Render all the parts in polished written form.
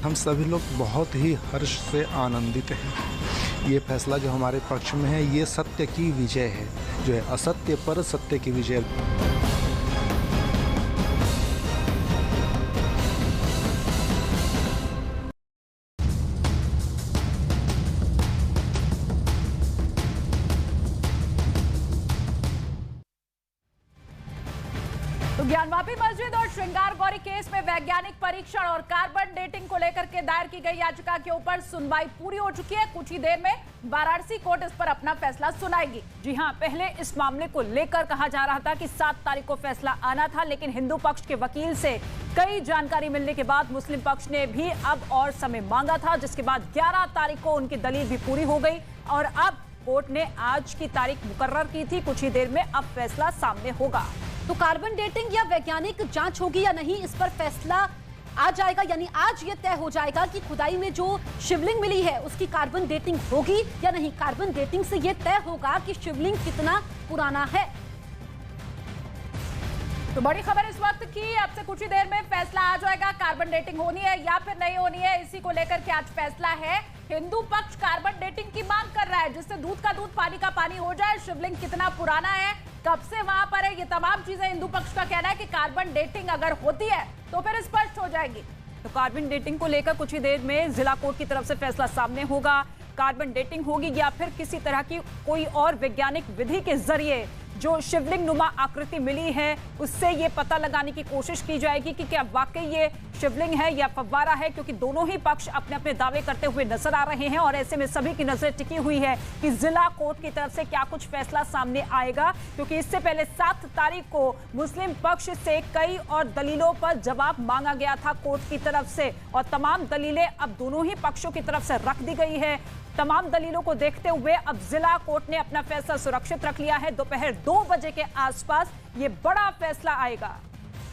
हम सभी लोग बहुत ही हर्ष से आनंदित हैं। ये फैसला जो हमारे पक्ष में है, ये सत्य की विजय है, जो है असत्य पर सत्य की विजय। तो ज्ञानवापी मस्जिद और श्रृंगार गौरी केस में वैज्ञानिक परीक्षण और कार्बन डेटिंग को लेकर के दायर की गई याचिका के ऊपर सुनवाई पूरी हो चुकी है। कुछ ही देर में वाराणसी कोर्ट इस पर अपना फैसला सुनाएगी। जी हां, पहले इस मामले को लेकर कहा जा रहा था कि 7 तारीख को फैसला आना था, लेकिन हिंदू पक्ष के वकील से कई जानकारी मिलने के बाद मुस्लिम पक्ष ने भी अब और समय मांगा था, जिसके बाद 11 तारीख को उनकी दलील भी पूरी हो गई और अब कोर्ट ने आज की तारीख मुकर्रर की थी। कुछ ही देर में अब फैसला सामने होगा। तो कार्बन डेटिंग या वैज्ञानिक जांच होगी या नहीं, इस पर फैसला आ जाएगा। यानी आज ये तय हो जाएगा कि खुदाई में जो शिवलिंग मिली है उसकी कार्बन डेटिंग होगी या नहीं। कार्बन डेटिंग से ये तय होगा कि शिवलिंग कितना पुराना है। तो बड़ी खबर इस वक्त की, अब से कुछ ही देर में फैसला आ जाएगा। कार्बन डेटिंग होनी है या फिर नहीं होनी है, इसी को लेकर के आज फैसला है। हिंदू पक्ष कार्बन डेटिंग की मांग कर रहा है, जिससे दूध का दूध पानी का पानी हो जाए। शिवलिंग कितना पुराना है, कब से वहां पर है, ये तमाम चीजें हिंदू पक्ष का कहना है कि कार्बन डेटिंग अगर होती है तो फिर स्पष्ट हो जाएगी। तो कार्बन डेटिंग को लेकर कुछ ही देर में जिला कोर्ट की तरफ से फैसला सामने होगा। कार्बन डेटिंग होगी या फिर किसी तरह की कोई और वैज्ञानिक विधि के जरिए जो शिवलिंग नुमा आकृति मिली है उससे ये पता लगाने की कोशिश की जाएगी कि क्या वाकई ये शिवलिंग है या फव्वारा है, क्योंकि दोनों ही पक्ष अपने अपने दावे करते हुए नजर आ रहे हैं और ऐसे में सभी की नजर टिकी हुई है कि जिला कोर्ट की तरफ से क्या कुछ फैसला सामने आएगा, क्योंकि इससे पहले 7 तारीख को मुस्लिम पक्ष से कई और दलीलों पर जवाब मांगा गया था कोर्ट की तरफ से और तमाम दलीलें अब दोनों ही पक्षों की तरफ से रख दी गई है। तमाम दलीलों को देखते हुए अब जिला कोर्ट ने अपना फैसला सुरक्षित रख लिया है। दोपहर 2 बजे के आसपास ये बड़ा फैसला आएगा।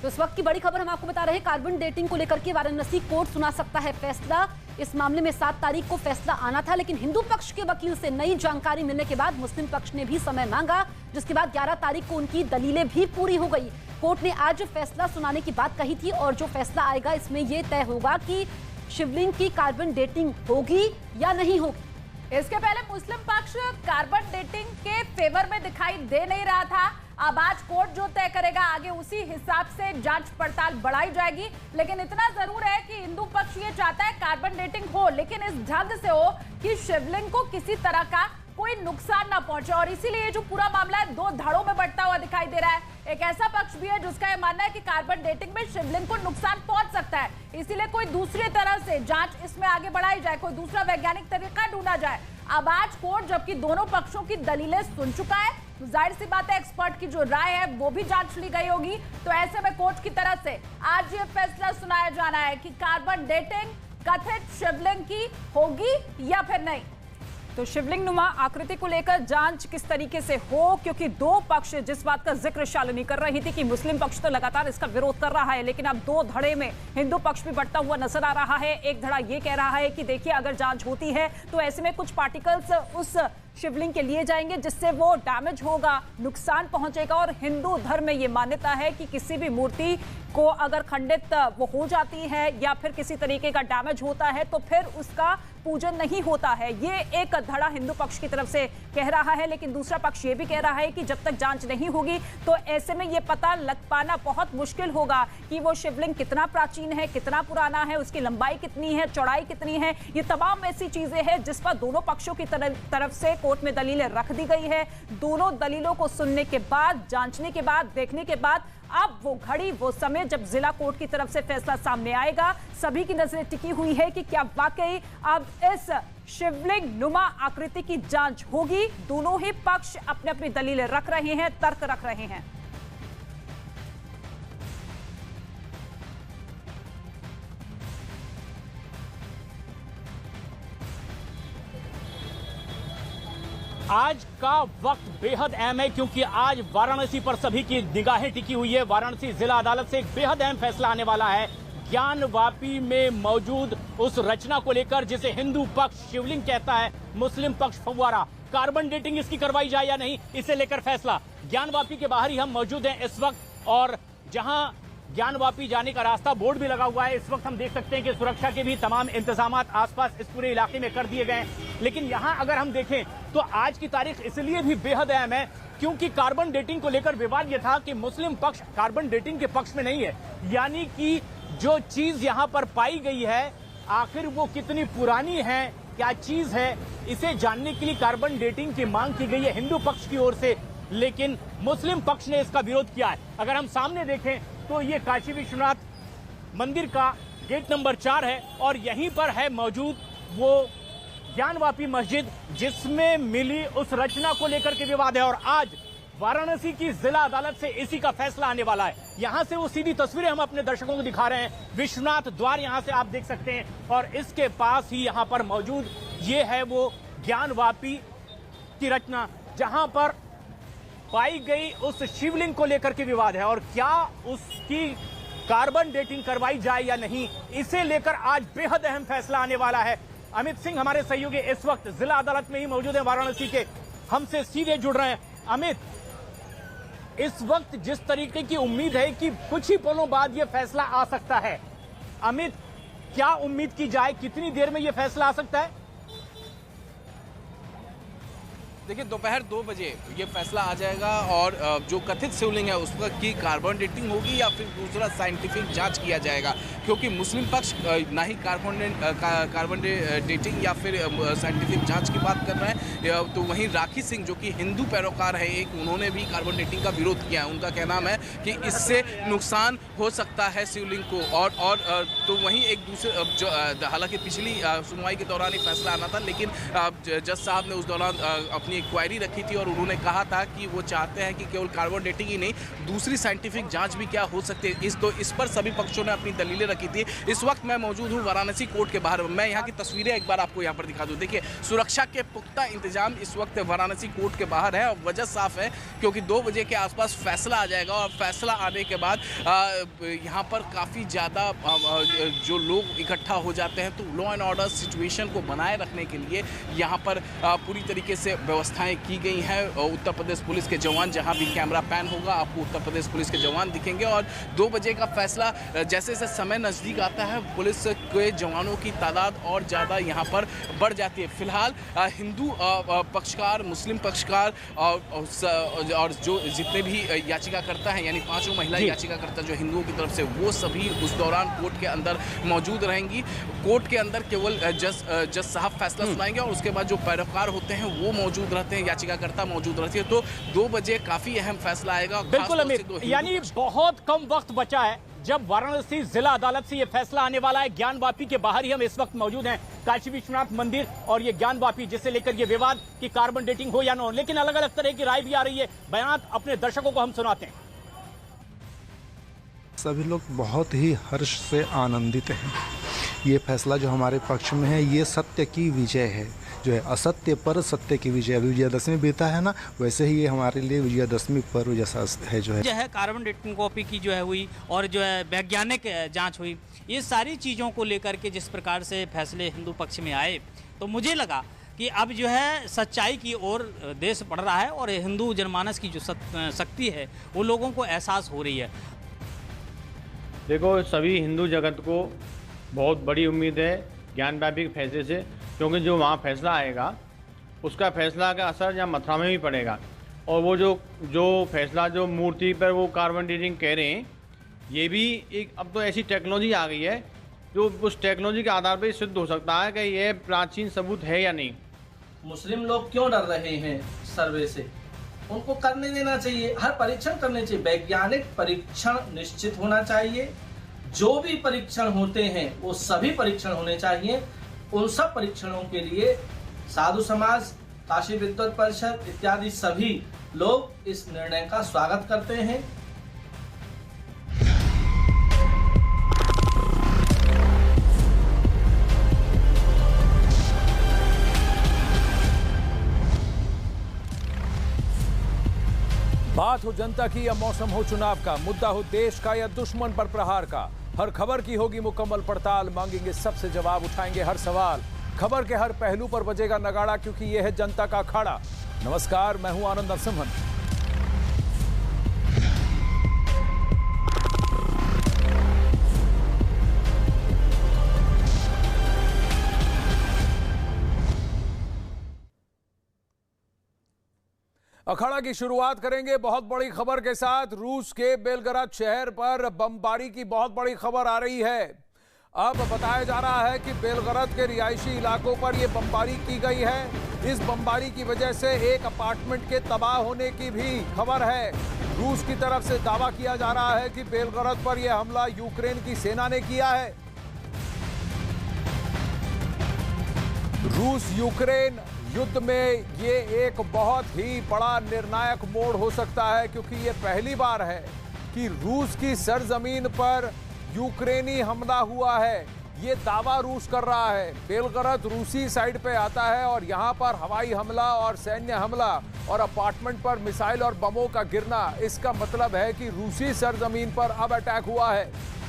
तो इस वक्त की बड़ी खबर हम आपको बता रहे हैं, कार्बन डेटिंग को लेकर के वाराणसी कोर्ट सुना सकता है फैसला। इस मामले में 7 तारीख को फैसला आना था, लेकिन हिंदू पक्ष के वकील से नई जानकारी मिलने के बाद मुस्लिम पक्ष ने भी समय मांगा, जिसके बाद 11 तारीख को उनकी दलीलें भी पूरी हो गई। कोर्ट ने आज फैसला सुनाने की बात कही थी और जो फैसला आएगा इसमें यह तय होगा कि शिवलिंग की कार्बन डेटिंग होगी या नहीं होगी। इसके पहले मुस्लिम पक्ष कार्बन डेटिंग के फेवर में दिखाई दे नहीं रहा था। अब आज कोर्ट जो तय करेगा आगे उसी हिसाब से जांच पड़ताल बढ़ाई जाएगी। लेकिन इतना जरूर है कि हिंदू पक्ष ये चाहता है कार्बन डेटिंग हो, लेकिन इस ढंग से हो कि शिवलिंग को किसी तरह का कोई नुकसान ना पहुंचे, और इसीलिए जो पूरा मामला है 2 धड़ों में बढ़ता हुआ दिखाई दे रहा है। एक ऐसा पक्ष भी है जिसका यह मानना है कि कार्बन डेटिंग में शिवलिंग को नुकसान पहुंच सकता है, इसीलिए कोई दूसरी तरह से जांच इसमें आगे बढ़ाई जाए, कोई दूसरा वैज्ञानिक तरीका ढूंढा जाए। अब आज कोर्ट जबकि दोनों पक्षों की दलीलें सुन चुका है, तो जाहिर सी बात है एक्सपर्ट की जो राय है वो भी जांच ली गई होगी। तो ऐसे में कोर्ट की तरफ से आज ये फैसला सुनाया जाना है कि कार्बन डेटिंग कथित शिवलिंग की होगी या फिर नहीं। तो शिवलिंग नुमा आकृति को लेकर जांच किस तरीके से हो, क्योंकि 2 पक्ष जिस बात का जिक्र शालिनी कर रही थी कि मुस्लिम पक्ष तो लगातार इसका विरोध कर रहा है, लेकिन अब 2 धड़े में हिंदू पक्ष भी बढ़ता हुआ नजर आ रहा है। एक धड़ा ये कह रहा है कि देखिए अगर जांच होती है तो ऐसे में कुछ पार्टिकल्स उस शिवलिंग के लिए जाएंगे जिससे वो डैमेज होगा, नुकसान पहुंचेगा। और हिंदू धर्म में ये मान्यता है कि किसी भी मूर्ति को अगर खंडित वो हो जाती है या फिर किसी तरीके का डैमेज होता है तो फिर उसका पूजन नहीं होता है। ये एक धड़ा हिंदू पक्ष की तरफ से कह रहा है, लेकिन दूसरा पक्ष ये भी कह रहा है कि जब तक जांच नहीं होगी तो ऐसे में ये पता लग पाना बहुत मुश्किल होगा कि वो शिवलिंग कितना प्राचीन है, कितना पुराना है, उसकी लंबाई कितनी है, चौड़ाई कितनी है। ये तमाम ऐसी चीजें हैं जिस पर दोनों पक्षों की तरफ से कोर्ट में दलीलें रख दी गई है। दोनों दलीलों को सुनने के बाद, जांचने के बाद, देखने के बाद अब वो घड़ी, वो समय जब जिला कोर्ट की तरफ से फैसला सामने आएगा। सभी की नजरें टिकी हुई है कि क्या वाकई अब इस शिवलिंग नुमा आकृति की जांच होगी। दोनों ही पक्ष अपने अपनी दलीलें रख रहे हैं, तर्क रख रहे हैं। आज का वक्त बेहद अहम है क्योंकि आज वाराणसी पर सभी की निगाहें टिकी हुई है। वाराणसी जिला अदालत से एक बेहद अहम फैसला आने वाला है ज्ञानवापी में मौजूद उस रचना को लेकर जिसे हिंदू पक्ष शिवलिंग कहता है, मुस्लिम पक्ष फव्वारा। कार्बन डेटिंग इसकी करवाई जाए या नहीं, इसे लेकर फैसला। ज्ञानवापी के बाहर ही हम मौजूद हैं इस वक्त, और जहां ज्ञानवापी जाने का रास्ता बोर्ड भी लगा हुआ है। इस वक्त हम देख सकते हैं कि सुरक्षा के भी तमाम इंतजाम आसपास इस पूरे इलाके में कर दिए गए हैं। लेकिन यहाँ अगर हम देखें तो आज की तारीख इसलिए भी बेहद अहम है क्योंकि कार्बन डेटिंग को लेकर विवाद यह था कि मुस्लिम पक्ष कार्बन डेटिंग के पक्ष में नहीं है, यानी कि जो चीज यहाँ पर पाई गई है आखिर वो कितनी पुरानी है, क्या चीज है, इसे जानने के लिए कार्बन डेटिंग की मांग की गई है हिंदू पक्ष की ओर से, लेकिन मुस्लिम पक्ष ने इसका विरोध किया है। अगर हम सामने देखें तो ये काशी विश्वनाथ मंदिर का गेट नंबर 4 है और यहीं पर है मौजूद वो ज्ञानवापी मस्जिद जिसमें मिली उस रचना को लेकर के विवाद है और आज वाराणसी की जिला अदालत से इसी का फैसला आने वाला है। यहां से वो सीधी तस्वीरें हम अपने दर्शकों को दिखा रहे हैं। विश्वनाथ द्वार यहां से आप देख सकते हैं और इसके पास ही यहां पर मौजूद ये है वो ज्ञानवापी की रचना जहां पर पाई गई उस शिवलिंग को लेकर के विवाद है और क्या उसकी कार्बन डेटिंग करवाई जाए या नहीं, इसे लेकर आज बेहद अहम फैसला आने वाला है। अमित सिंह हमारे सहयोगी इस वक्त जिला अदालत में ही मौजूद है वाराणसी के, हमसे सीधे जुड़ रहे हैं। अमित, इस वक्त जिस तरीके की उम्मीद है कि कुछ ही पलों बाद यह फैसला आ सकता है, अमित क्या उम्मीद की जाए, कितनी देर में यह फैसला आ सकता है? देखिए दोपहर 2 बजे ये फैसला आ जाएगा और जो कथित शिवलिंग है उस पर की कार्बन डेटिंग होगी या फिर दूसरा साइंटिफिक जांच किया जाएगा, क्योंकि मुस्लिम पक्ष ना ही कार्बन डेटिंग या फिर साइंटिफिक जांच की बात कर रहे हैं, तो वहीं राखी सिंह जो कि हिंदू पैरोकार है एक, उन्होंने भी कार्बन डेटिंग का विरोध किया है। उनका कहना है कि इससे नुकसान हो सकता है शिवलिंग को और तो वहीं एक दूसरे जो हालांकि पिछली सुनवाई के दौरान एक फैसला आना था, लेकिन जज साहब ने उस दौरान अपनी इंक्वायरी रखी थी और उन्होंने कहा था कि वो चाहते हैं कि केवल कार्बन डेटिंग ही नहीं दूसरी साइंटिफिक जांच भी क्या हो सकती है। इस पर सभी पक्षों ने अपनी दलीलें रखी थी। इस वक्त मैं मौजूद हूँ वाराणसी कोर्ट के बाहर। मैं यहाँ की तस्वीरें एक बार आपको यहाँ पर दिखा दूँ। देखिए सुरक्षा के पुख्ता इंतजाम इस वक्त वाराणसी कोर्ट के बाहर है और वजह साफ है क्योंकि 2 बजे के आसपास फैसला आ जाएगा और फैसला आने के बाद यहाँ पर काफ़ी ज़्यादा जो लोग इकट्ठा हो जाते हैं, तो लॉ एंड ऑर्डर सिचुएशन को बनाए रखने के लिए यहाँ पर पूरी तरीके से व्यवस्थाएं की गई हैं। उत्तर प्रदेश पुलिस के जवान, जहां भी कैमरा पैन होगा आपको उत्तर प्रदेश पुलिस के जवान दिखेंगे और 2 बजे का फैसला जैसे जैसे समय नज़दीक आता है पुलिस के जवानों की तादाद और ज़्यादा यहां पर बढ़ जाती है। फिलहाल हिंदू पक्षकार, मुस्लिम पक्षकार और जो जितने भी याचिकाकर्ता हैं यानी 5 महिला याचिकाकर्ता जो हिंदुओं की तरफ से, वो सभी उस दौरान कोर्ट के अंदर मौजूद रहेंगी। कोर्ट के अंदर केवल जज साहब फैसला सुनाएंगे और उसके बाद जो पैरोकार होते हैं वो मौजूद रहते हैं, याचिकाकर्ता मौजूद रहती है। तो 2 बजे काफी अहम फैसला आएगा। बिल्कुल अमित, यानी बहुत कम वक्त बचा है जब वाराणसी जिला अदालत से यह फैसला आने वाला है। ज्ञानवापी के बाहर ही हम इस वक्त मौजूद हैं, काशी विश्वनाथ मंदिर और ये ज्ञानवापी जिसे लेकर ये विवाद कि कार्बन डेटिंग हो या न हो, लेकिन अलग अलग तरह की राय भी आ रही है। बयान अपने दर्शकों को हम सुनाते हैं। सभी लोग बहुत ही हर्ष से आनंदित हैं। ये फैसला जो हमारे पक्ष में है ये सत्य की विजय है, जो है असत्य पर सत्य की विजय। अभी विजयादशमी बीता है ना, वैसे ही ये हमारे लिए विजयादशमी पर्व जैसा है। जो है कार्बन डेटिंग कॉपी की जो है हुई और जो है वैज्ञानिक जांच हुई, ये सारी चीज़ों को लेकर के जिस प्रकार से फैसले हिंदू पक्ष में आए, तो मुझे लगा कि अब जो है सच्चाई की ओर देश बढ़ रहा है और हिंदू जनमानस की जो शक्ति है वो लोगों को एहसास हो रही है। देखो, सभी हिंदू जगत को बहुत बड़ी उम्मीद है ज्ञानवापी के फैसले से, क्योंकि जो वहाँ फैसला आएगा उसका फैसला का असर यहाँ मथुरा में भी पड़ेगा। और वो जो फैसला जो मूर्ति पर वो कार्बन डेटिंग कह रहे हैं, ये भी एक अब तो ऐसी टेक्नोलॉजी आ गई है जो उस टेक्नोलॉजी के आधार पर सिद्ध हो सकता है कि ये प्राचीन सबूत है या नहीं। मुस्लिम लोग क्यों डर रहे हैं सर्वे से? उनको करने देना चाहिए, हर परीक्षण करने चाहिए। वैज्ञानिक परीक्षण निश्चित होना चाहिए। जो भी परीक्षण होते हैं वो सभी परीक्षण होने चाहिए। उन सब परीक्षणों के लिए साधु समाज, काशी विद्वत परिषद इत्यादि सभी लोग इस निर्णय का स्वागत करते हैं। बात हो जनता की या मौसम हो चुनाव का, मुद्दा हो देश का या दुश्मन पर प्रहार का, हर खबर की होगी मुकम्मल पड़ताल। मांगेंगे सबसे जवाब, उठाएंगे हर सवाल। खबर के हर पहलू पर बजेगा नगाड़ा, क्योंकि यह है जनता का अखाड़ा। नमस्कार, मैं हूं आनंद नरसिम्हन। अखाड़ा की शुरुआत करेंगे बहुत बड़ी खबर के साथ। रूस के बेलगराद शहर पर बमबारी की बहुत बड़ी खबर आ रही है। अब बताया जा रहा है कि बेलगराद के रिहायशी इलाकों पर यह बमबारी की गई है। इस बमबारी की वजह से एक अपार्टमेंट के तबाह होने की भी खबर है। रूस की तरफ से दावा किया जा रहा है कि बेलगराद पर यह हमला यूक्रेन की सेना ने किया है। रूस यूक्रेन युद्ध में ये एक बहुत ही बड़ा निर्णायक मोड़ हो सकता है, क्योंकि ये पहली बार है कि रूस की सरजमीन पर यूक्रेनी हमला हुआ है। ये दावा रूस कर रहा है। बेलगराद रूसी साइड पे आता है और यहाँ पर हवाई हमला और सैन्य हमला और अपार्टमेंट पर मिसाइल और बमों का गिरना, इसका मतलब है कि रूसी सरजमीन पर अब अटैक हुआ है।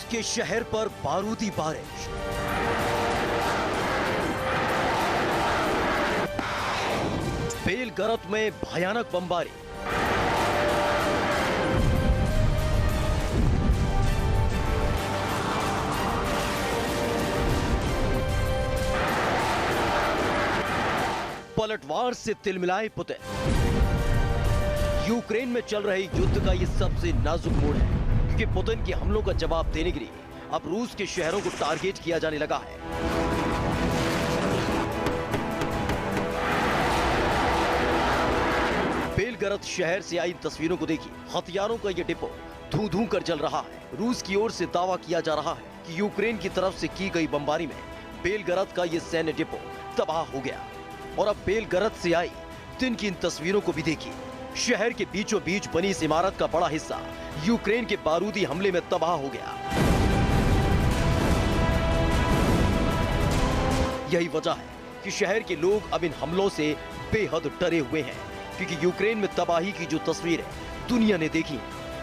के शहर पर बारूदी बारिश, बेलगराद में भयानक बमबारी, पलटवार से तिलमिलाए पुतिन। यूक्रेन में चल रहे युद्ध का यह सबसे नाजुक मोड़ है, कि पुतिन के हमलों का जवाब देने के लिए अब रूस के शहरों को टारगेट किया जाने लगा है। बेलगराद शहर से आई तस्वीरों को देखिए। हथियारों का यह डिपो धू धू कर जल रहा है। रूस की ओर से दावा किया जा रहा है कि यूक्रेन की तरफ से की गई बमबारी में बेलगराद का यह सैन्य डिपो तबाह हो गया। और अब बेलगराद से आई दिन की इन तस्वीरों को भी देखिए। शहर के बीचों बीच बनी इस इमारत का बड़ा हिस्सा यूक्रेन के बारूदी हमले में तबाह हो गया। यही वजह है कि शहर के लोग अब इन हमलों से बेहद डरे हुए हैं, क्योंकि यूक्रेन में तबाही की जो तस्वीरें दुनिया ने देखी,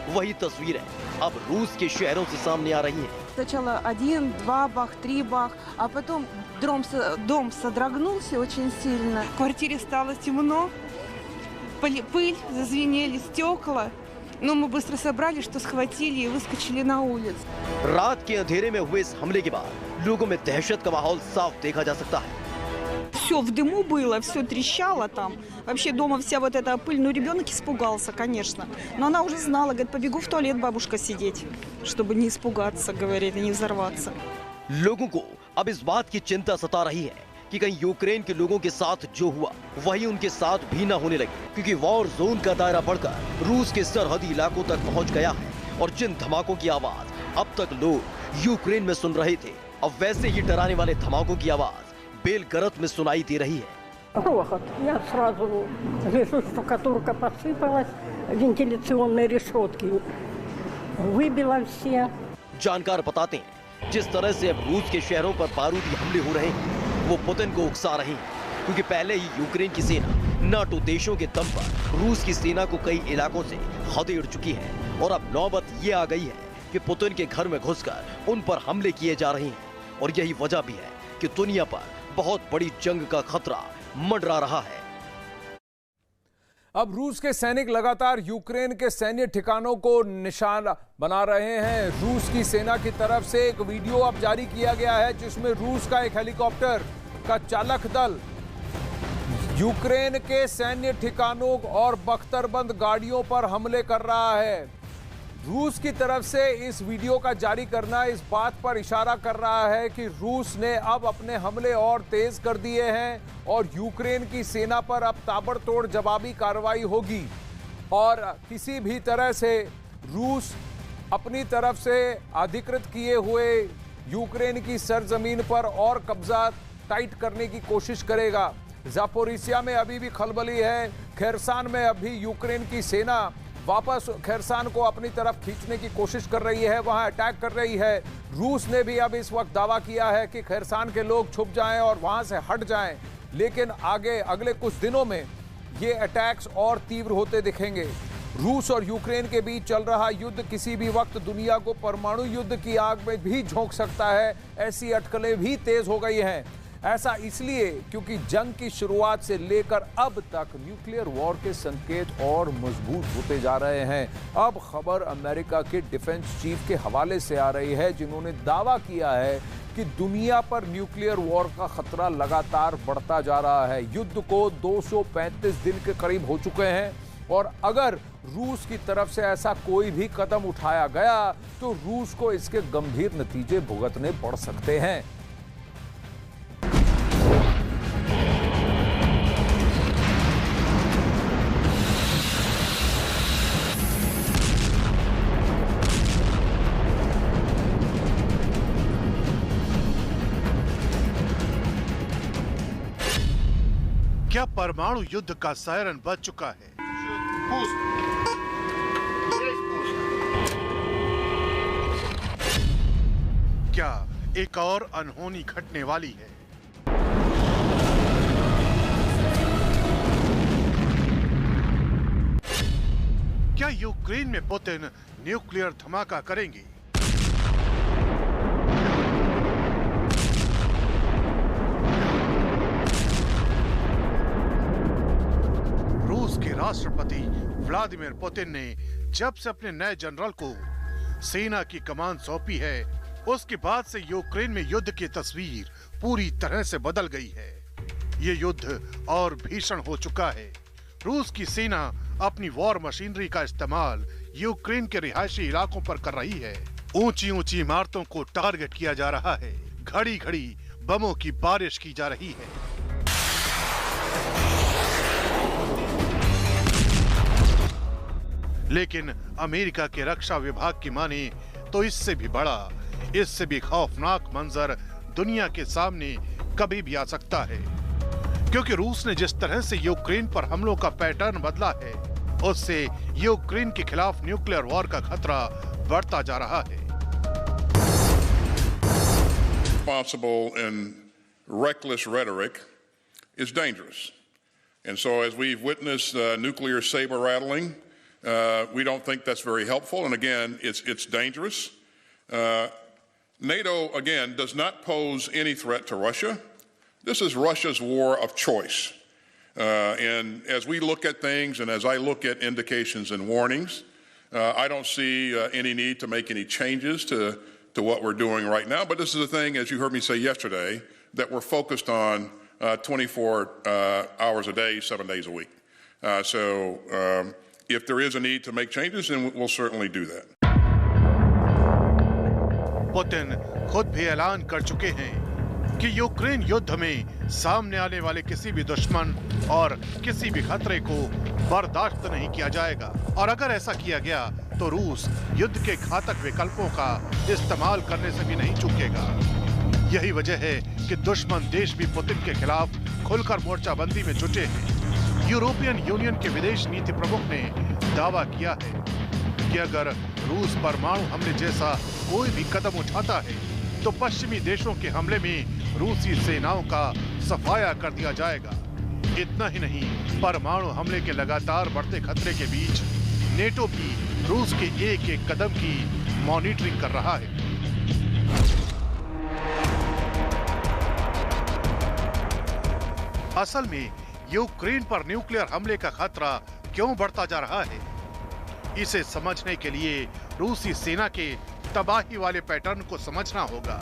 वही तस्वीरें अब रूस के शहरों से सामने आ रही हैं। Сначала 1, 2 бах, 3 бах, а потом дом содрогнулся очень сильно. В квартире стало темно. Пыль, зазвенели стекла, но мы быстро собрали, что схватили и выскочили на улицу. रात के अंधेरे में हुए इस हमले के बाद लोगों में दहशत का माहौल साफ देखा जा सकता है। Все в дыму было, все трещало там. Вообще дома вся вот эта пыль. Ну, ребенок испугался, конечно. Но она уже знала, говорит, побегу в туалет, бабушка, сидеть, чтобы не испугаться, говорит, и не взорваться. लोगों को अब इस बात की चिंता सता रही है कि कहीं यूक्रेन के लोगों के साथ जो हुआ वही उनके साथ भी ना होने लगे, क्योंकि वॉर जोन का दायरा बढ़कर रूस के सरहदी इलाकों तक पहुंच गया है। और जिन धमाकों की आवाज अब तक लोग यूक्रेन में सुन रहे थे, अब वैसे ही डराने वाले धमाकों की आवाज बेलगराद में सुनाई दे रही है। Грохот. Я сразу вижу, штукатурка посыпалась, вентиляционные решетки выбила все. जानकार बताते हैं, जिस तरह से अब रूस के शहरों पर बारूदी हमले हो रहे हैं, वो पुतिन को उकसा रहे हैं, क्योंकि पहले ही यूक्रेन की सेना नाटो देशों के दम पर रूस की सेना को कई इलाकों से खदेड़ चुकी है। और अब नौबत ये आ गई है कि पुतिन के घर में घुसकर उन पर हमले किए जा रहे हैं। और यही वजह भी है कि दुनिया पर बहुत बड़ी जंग का खतरा मंडरा रहा है। अब रूस के सैनिक लगातार यूक्रेन के सैन्य ठिकानों को निशाना बना रहे हैं। रूस की सेना की तरफ से एक वीडियो अब जारी किया गया है, जिसमें रूस का एक हेलीकॉप्टर का चालक दल यूक्रेन के सैन्य ठिकानों और बख्तरबंद गाड़ियों पर हमले कर रहा है। रूस की तरफ से इस वीडियो का जारी करना इस बात पर इशारा कर रहा है कि रूस ने अब अपने हमले और तेज कर दिए हैं और यूक्रेन की सेना पर अब ताबड़तोड़ जवाबी कार्रवाई होगी। और किसी भी तरह से रूस अपनी तरफ से अधिकृत किए हुए यूक्रेन की सरजमीन पर और कब्जा टाइट करने की कोशिश करेगा। ज़ापोरिसिया में अभी भी खलबली है। खेरसान में अभी यूक्रेन की सेना वापस खेरसान को अपनी तरफ खींचने की कोशिश कर रही है, वहां अटैक कर रही है। रूस ने भी अब इस वक्त दावा किया है कि खेरसान के लोग छुप जाएं और वहां से हट जाएं, लेकिन आगे अगले कुछ दिनों में ये अटैक्स और तीव्र होते दिखेंगे। रूस और यूक्रेन के बीच चल रहा युद्ध किसी भी वक्त दुनिया को परमाणु युद्ध की आग में भी झोंक सकता है। ऐसी अटकलें भी तेज हो गई हैं। ऐसा इसलिए क्योंकि जंग की शुरुआत से लेकर अब तक न्यूक्लियर वॉर के संकेत और मजबूत होते जा रहे हैं। अब खबर अमेरिका के डिफेंस चीफ के हवाले से आ रही है, जिन्होंने दावा किया है कि दुनिया पर न्यूक्लियर वॉर का खतरा लगातार बढ़ता जा रहा है। युद्ध को 235 दिन के करीब हो चुके हैं और अगर रूस की तरफ से ऐसा कोई भी कदम उठाया गया तो रूस को इसके गंभीर नतीजे भुगतने पड़ सकते हैं। क्या परमाणु युद्ध का सायरन बज चुका है? क्या एक और अनहोनी घटने वाली है? क्या यूक्रेन में पुतिन न्यूक्लियर धमाका करेंगे? रूस के राष्ट्रपति व्लादिमीर पुतिन ने जब से अपने नए जनरल को सेना की कमान सौंपी है, उसके बाद से यूक्रेन में युद्ध की तस्वीर पूरी तरह से बदल गई है। ये युद्ध और भीषण हो चुका है। रूस की सेना अपनी वॉर मशीनरी का इस्तेमाल यूक्रेन के रिहायशी इलाकों पर कर रही है। ऊंची ऊंची इमारतों को टारगेट किया जा रहा है। घड़ी घड़ी बमों की बारिश की जा रही है। लेकिन अमेरिका के रक्षा विभाग की माने तो इससे भी बड़ा, इससे भी खौफनाक मंजर दुनिया के सामने कभी भी आ सकता है, क्योंकि रूस ने जिस तरह से यूक्रेन पर हमलों का पैटर्न बदला है, उससे यूक्रेन के खिलाफ न्यूक्लियर वॉर का खतरा बढ़ता जा रहा है। Responsible and reckless rhetoric is dangerous, and so as we've witnessed nuclear saber rattling, we don't think that's very helpful, and again, it's dangerous. NATO, again, does not pose any threat to Russia. This is Russia's war of choice. And as we look at things and as I look at indications and warnings, I don't see any need to make any changes to what we're doing right now. But this is a thing, as you heard me say yesterday, that we're focused on 24 hours a day, 7 days a week. If there is a need to make changes, then we'll certainly do that. Putin खुद भी ऐलान कर चुके हैं कि Ukraine युद्ध में सामने आने वाले किसी भी दुश्मन और किसी भी खतरे को बर्दाश्त नहीं किया जाएगा, और अगर ऐसा किया गया तो रूस युद्ध के घातक विकल्पों का इस्तेमाल करने से भी नहीं चूकेगा। यही वजह है कि दुश्मन देश भी पुतिन के खिलाफ खुलकर मोर्चाबंदी में जुटे हैं। यूरोपियन यूनियन के विदेश नीति प्रमुख ने दावा किया है कि अगर रूस परमाणु हमले जैसा कोई भी कदम उठाता है तो पश्चिमी देशों के हमले में रूसी सेनाओं का सफाया कर दिया जाएगा। इतना ही नहीं, परमाणु हमले के लगातार बढ़ते खतरे के बीच नेटो भी रूस के एक एक कदम की मॉनिटरिंग कर रहा है। असल में यूक्रेन पर न्यूक्लियर हमले का खतरा क्यों बढ़ता जा रहा है, इसे समझने के लिए रूसी सेना के तबाही वाले पैटर्न को समझना होगा।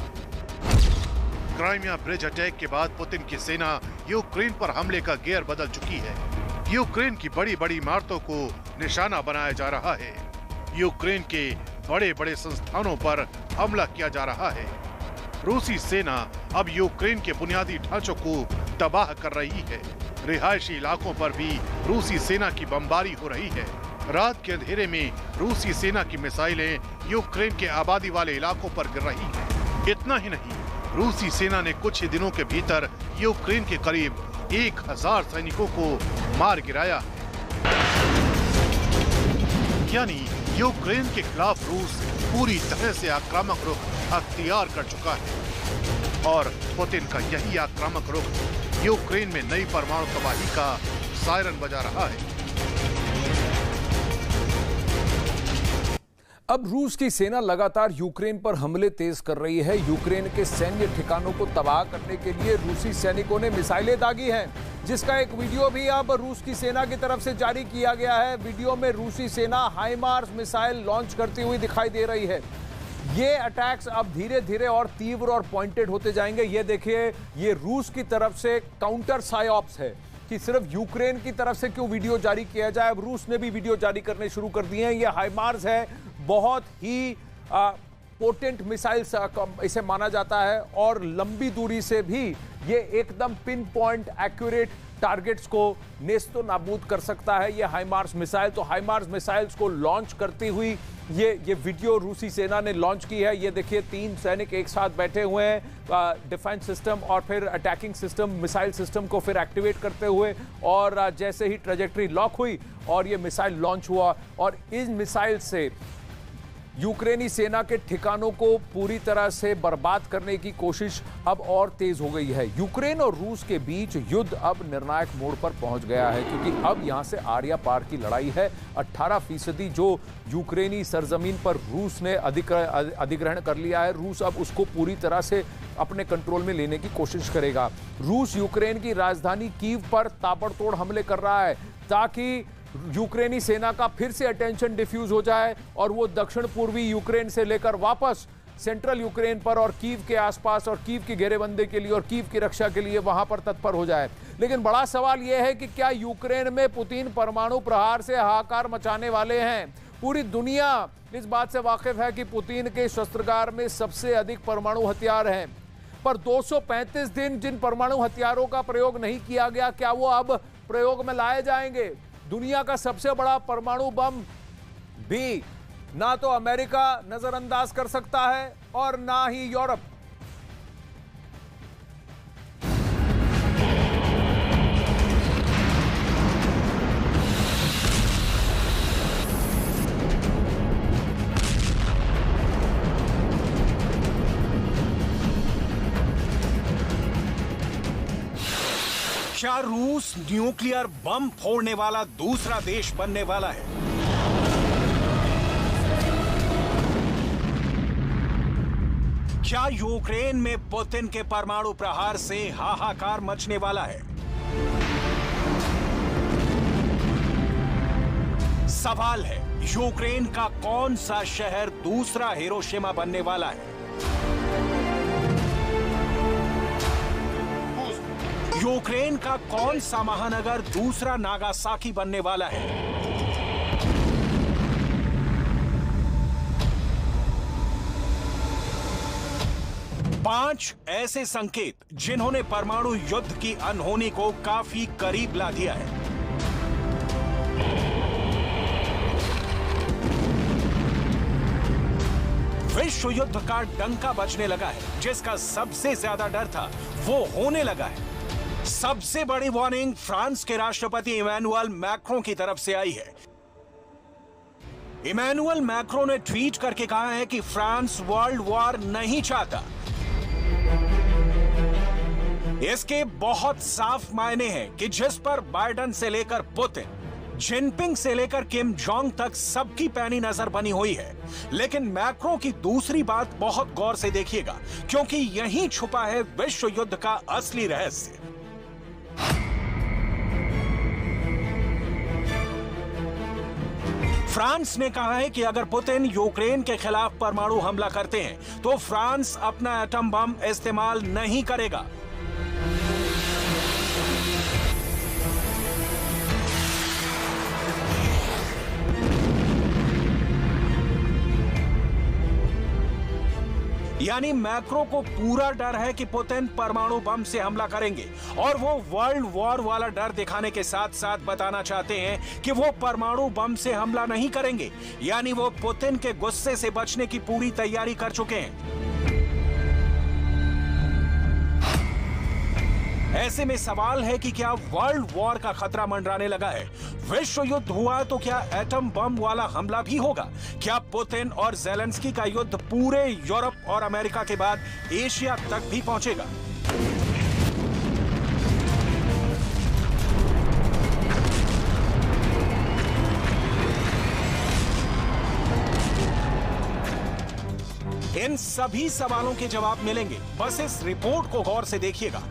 क्राइमिया ब्रिज अटैक के बाद पुतिन की सेना यूक्रेन पर हमले का गियर बदल चुकी है। यूक्रेन की बड़ी बड़ी इमारतों को निशाना बनाया जा रहा है। यूक्रेन के बड़े बड़े संस्थानों पर हमला किया जा रहा है। रूसी सेना अब यूक्रेन के बुनियादी ढांचों को तबाह कर रही है। रिहायशी इलाकों पर भी रूसी सेना की बमबारी हो रही है। रात के अंधेरे में रूसी सेना की मिसाइलें यूक्रेन के आबादी वाले इलाकों पर गिर रही हैं। इतना ही नहीं, रूसी सेना ने कुछ ही दिनों के भीतर यूक्रेन के करीब 1000 सैनिकों को मार गिराया है। यानी यूक्रेन के खिलाफ रूस पूरी तरह से आक्रामक रुख अख्तियार कर चुका है, और पुतिन का यही आक्रामक रुख यूक्रेन में नई परमाणु तबाही का सायरन बजा रहा है। अब रूस की सेना लगातार यूक्रेन पर हमले तेज कर रही है। यूक्रेन के सैन्य ठिकानों को तबाह करने के लिए रूसी सैनिकों ने मिसाइलें दागी हैं, जिसका एक वीडियो भी अब रूस की सेना की तरफ से जारी किया गया है। वीडियो में रूसी सेना हाइमार्स मिसाइल लॉन्च करती हुई दिखाई दे रही है। ये अटैक्स अब धीरे धीरे और तीव्र और पॉइंटेड होते जाएंगे। ये देखिए, ये रूस की तरफ से काउंटर साइऑप्स है कि सिर्फ यूक्रेन की तरफ से क्यों वीडियो जारी किया जाए। अब रूस ने भी वीडियो जारी करने शुरू कर दिए हैं। ये हाइमार्स है, बहुत ही पोटेंट मिसाइल्स इसे माना जाता है और लंबी दूरी से भी ये एकदम पिन पॉइंट एक्यूरेट टारगेट्स को नेस्तो नाबूद कर सकता है ये हाइमार्स मिसाइल। तो हाइमार्स मिसाइल्स को लॉन्च करती हुई ये वीडियो रूसी सेना ने लॉन्च की है। ये देखिए, 3 सैनिक एक साथ बैठे हुए हैं, डिफेंस सिस्टम और फिर अटैकिंग सिस्टम, मिसाइल सिस्टम को फिर एक्टिवेट करते हुए, और जैसे ही ट्रैजेक्टरी लॉक हुई और ये मिसाइल लॉन्च हुआ, और इस मिसाइल से यूक्रेनी सेना के ठिकानों को पूरी तरह से बर्बाद करने की कोशिश अब और तेज हो गई है। यूक्रेन और रूस के बीच युद्ध अब निर्णायक मोड़ पर पहुंच गया है, क्योंकि अब यहां से आर्या पार की लड़ाई है। 18% जो यूक्रेनी सरजमीन पर रूस ने अधिग्रहण कर लिया है, रूस अब उसको पूरी तरह से अपने कंट्रोल में लेने की कोशिश करेगा। रूस यूक्रेन की राजधानी कीव पर ताबड़तोड़ हमले कर रहा है ताकि यूक्रेनी सेना का फिर से अटेंशन डिफ्यूज हो जाए और वो दक्षिण पूर्वी यूक्रेन से लेकर वापस सेंट्रल यूक्रेन पर और कीव के आसपास और कीव की घेरेबंदी के लिए और कीव की रक्षा के लिए वहां पर तत्पर हो जाए। लेकिन बड़ा सवाल यह है कि क्या यूक्रेन में पुतिन परमाणु प्रहार से हाहाकार मचाने वाले हैं? पूरी दुनिया इस बात से वाकिफ है कि पुतिन के शस्त्रागार में सबसे अधिक परमाणु हथियार हैं, पर 235 दिन जिन परमाणु हथियारों का प्रयोग नहीं किया गया, क्या वो अब प्रयोग में लाए जाएंगे? दुनिया का सबसे बड़ा परमाणु बम भी ना तो अमेरिका नजरअंदाज कर सकता है और ना ही यूरोप। क्या रूस न्यूक्लियर बम फोड़ने वाला दूसरा देश बनने वाला है? क्या यूक्रेन में पुतिन के परमाणु प्रहार से हाहाकार मचने वाला है? सवाल है, यूक्रेन का कौन सा शहर दूसरा हिरोशिमा बनने वाला है? यूक्रेन का कौन सा महानगर दूसरा नागासाकी बनने वाला है? पांच ऐसे संकेत जिन्होंने परमाणु युद्ध की अनहोनी को काफी करीब ला दिया है। विश्व युद्ध का डंका बजने लगा है। जिसका सबसे ज्यादा डर था वो होने लगा है। सबसे बड़ी वार्निंग फ्रांस के राष्ट्रपति इमैनुअल मैक्रों की तरफ से आई है। इमैनुअल मैक्रों ने ट्वीट करके कहा है कि फ्रांस वर्ल्ड वॉर नहीं चाहता। इसके बहुत साफ मायने हैं कि जिस पर बाइडेन से लेकर पुतिन, जिनपिंग से लेकर किम जोंग तक सबकी पैनी नजर बनी हुई है। लेकिन मैक्रो की दूसरी बात बहुत गौर से देखिएगा, क्योंकि यहीं छुपा है विश्व युद्ध का असली रहस्य। फ्रांस ने कहा है कि अगर पुतिन यूक्रेन के खिलाफ परमाणु हमला करते हैं तो फ्रांस अपना एटम बम इस्तेमाल नहीं करेगा। यानी मैक्रो को पूरा डर है कि पुतिन परमाणु बम से हमला करेंगे, और वो वर्ल्ड वॉर वाला डर दिखाने के साथ साथ बताना चाहते हैं कि वो परमाणु बम से हमला नहीं करेंगे। यानी वो पुतिन के गुस्से से बचने की पूरी तैयारी कर चुके हैं। ऐसे में सवाल है कि क्या वर्ल्ड वॉर का खतरा मंडराने लगा है? विश्व युद्ध हुआ तो क्या एटम बम वाला हमला भी होगा? क्या पुतिन और ज़ेलेंस्की का युद्ध पूरे यूरोप और अमेरिका के बाद एशिया तक भी पहुंचेगा? इन सभी सवालों के जवाब मिलेंगे, बस इस रिपोर्ट को गौर से देखिएगा।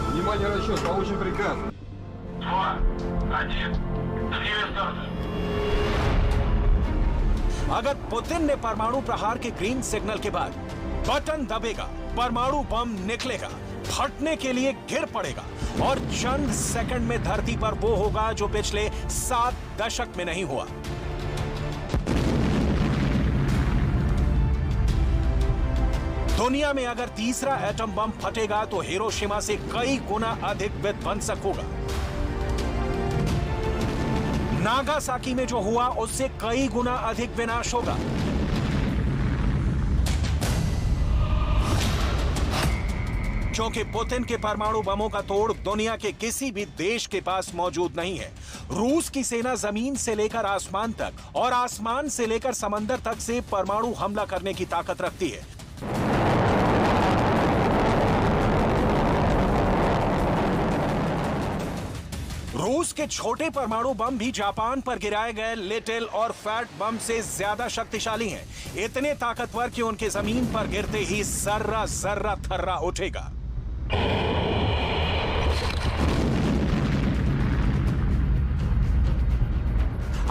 Внимание, расчет, получен приказ. 2, 1, 3 старта. अगर पुतिन ने परमाणु प्रहार के ग्रीन सिग्नल के बाद बटन दबेगा, परमाणु बम निकलेगा, फटने के लिए गिर पड़ेगा और चंद सेकंड में धरती पर वो होगा जो पिछले 7 दशक में नहीं हुआ। दुनिया में अगर तीसरा एटम बम फटेगा तो हिरोशिमा से कई गुना अधिक विध्वंसक होगा। नागासाकी में जो हुआ उससे कई गुना अधिक विनाश होगा। क्योंकि पुतिन के परमाणु बमों का तोड़ दुनिया के किसी भी देश के पास मौजूद नहीं है। रूस की सेना जमीन से लेकर आसमान तक और आसमान से लेकर समंदर तक से परमाणु हमला करने की ताकत रखती है। रूस के छोटे परमाणु बम भी जापान पर गिराए गए लिटिल और फैट बम से ज्यादा शक्तिशाली हैं। इतने ताकतवर कि उनके जमीन पर गिरते ही जर्रा जर्रा थर्रा उठेगा।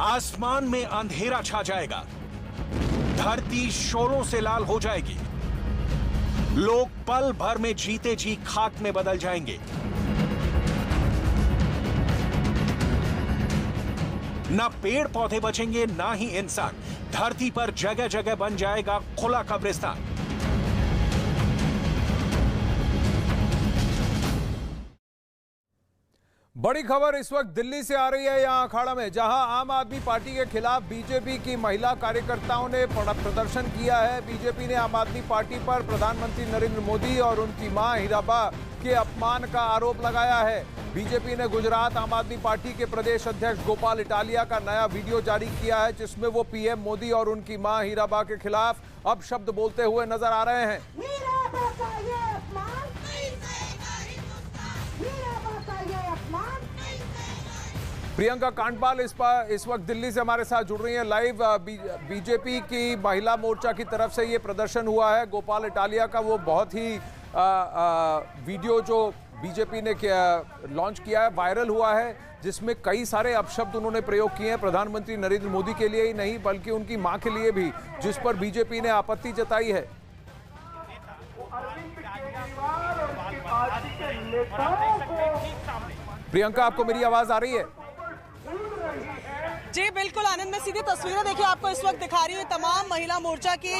आसमान में अंधेरा छा जाएगा, धरती शोलों से लाल हो जाएगी, लोग पल भर में जीते जी खाक में बदल जाएंगे। ना पेड़ पौधे बचेंगे, ना ही इंसान। धरती पर जगह जगह बन जाएगा खुला कब्रिस्तान। बड़ी खबर इस वक्त दिल्ली से आ रही है यहां अखाड़ा में, जहां आम आदमी पार्टी के खिलाफ बीजेपी की महिला कार्यकर्ताओं ने प्रदर्शन किया है। बीजेपी ने आम आदमी पार्टी पर प्रधानमंत्री नरेंद्र मोदी और उनकी मां हीराबा के अपमान का आरोप लगाया है। बीजेपी ने गुजरात आम आदमी पार्टी के प्रदेश अध्यक्ष गोपाल इटालिया का नया वीडियो जारी किया है, जिसमें वो पीएम मोदी और उनकी मां हीराबा के खिलाफ अपशब्द बोलते हुए नजर आ रहे हैं। प्रियंका कांडपाल इस वक्त दिल्ली से हमारे साथ जुड़ रही हैं लाइव। बीजेपी की महिला मोर्चा की तरफ से ये प्रदर्शन हुआ है। गोपाल इटालिया का वो बहुत ही वीडियो जो बीजेपी ने लॉन्च किया है, वायरल हुआ है, जिसमें कई सारे अपशब्द उन्होंने प्रयोग किए हैं प्रधानमंत्री नरेंद्र मोदी के लिए ही नहीं बल्कि उनकी मां के लिए भी, जिस पर बीजेपी ने आपत्ति जताई है। प्रियंका, आपको मेरी आवाज आ रही है? जी बिल्कुल आनंद, मैं सीधी तस्वीरें देखिए आपको इस वक्त दिखा रही हूँ। तमाम महिला मोर्चा की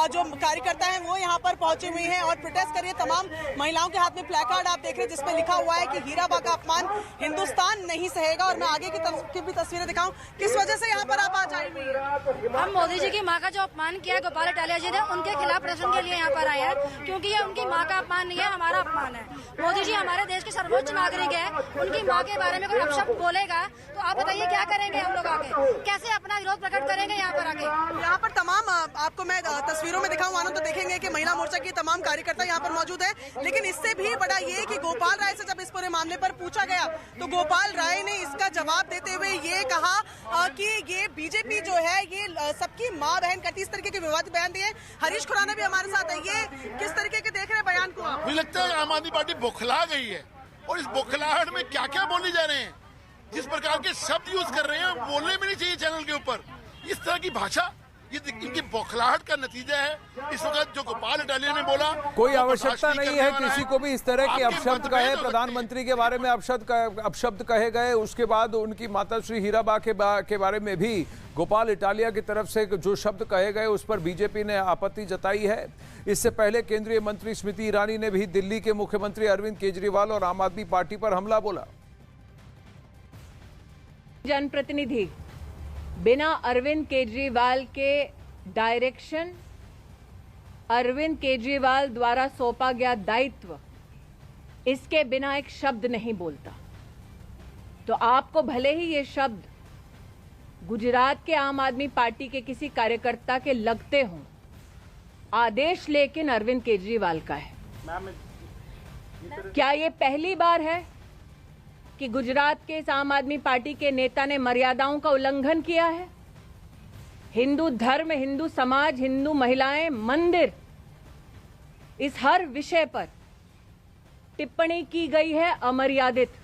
जो कार्यकर्ता हैं वो यहाँ पर पहुंची हुई हैं और प्रोटेस्ट कर रही है। तमाम महिलाओं के हाथ में प्लेकार्ड आप देख रहे हैं जिसमें लिखा हुआ है कि हीराबा का अपमान हिंदुस्तान नहीं सहेगा। और मैं आगे की भी तस्वीरें दिखाऊं, किस वजह से यहाँ पर आप आज आई हुई है? हम मोदी जी की माँ का जो अपमान किया है गोपाल इटालिया जी ने, उनके खिलाफ प्रदर्शन के लिए यहाँ पर आए हैं, क्योंकि ये उनकी माँ का अपमान नहीं है, हमारा अपमान है। मोदी जी हमारे देश के सर्वोच्च नागरिक है, उनकी माँ के बारे में कोई अपशब्द बोलेगा तो आप बताइए क्या करेंगे हम लोग आगे, कैसे अपना विरोध प्रकट करेंगे यहाँ पर आके? यहाँ पर तमाम आपको मैं तस्वीरों में दिखाऊं आनंद, तो देखेंगे कि महिला मोर्चा की तमाम कार्यकर्ता यहाँ पर मौजूद है। लेकिन इससे भी बड़ा ये कि गोपाल राय से जब इस पूरे मामले पर पूछा गया तो गोपाल राय ने इसका जवाब देते हुए ये कहा कि ये बीजेपी जो है ये सबकी माँ बहन करती, इस तरीके के विवादित बयान दिए। हरीश खुराना भी हमारे साथ है, ये किस तरीके के देख रहे हैं बयान को? मुझे लगता है आम आदमी पार्टी बौखला गई है और इस बौखलाहट में क्या क्या बोलने जा रहे हैं, जिस प्रकार के शब्द यूज कर रहे हैं बोलने में नहीं चाहिए चैनल के ऊपर। इस तरह की भाषा ये इनकी बौखलाहट का नतीजा है। इस वक्त जो गोपाल इटालिया ने बोला, कोई आवश्यकता नहीं है किसी को भी इस तरह के अपशब्द कहे। प्रधानमंत्री के बारे में अपशब्द कहे गए, उसके बाद उनकी माता श्री हीराबा के बारे में भी गोपाल इटालिया की तरफ से जो शब्द कहे गए उस पर बीजेपी ने आपत्ति जताई है। इससे पहले केंद्रीय मंत्री स्मृति ईरानी ने भी दिल्ली के मुख्यमंत्री अरविंद केजरीवाल और आम आदमी पार्टी पर हमला बोला। जनप्रतिनिधि बिना अरविंद केजरीवाल के डायरेक्शन, अरविंद केजरीवाल द्वारा सौंपा गया दायित्व, इसके बिना एक शब्द नहीं बोलता। तो आपको भले ही ये शब्द गुजरात के आम आदमी पार्टी के किसी कार्यकर्ता के लगते हों, आदेश लेकिन अरविंद केजरीवाल का है। क्या ये पहली बार है कि गुजरात के इस आम आदमी पार्टी के नेता ने मर्यादाओं का उल्लंघन किया है? हिंदू धर्म, हिंदू समाज, हिंदू महिलाएं, मंदिर, इस हर विषय पर टिप्पणी की गई है अमर्यादित।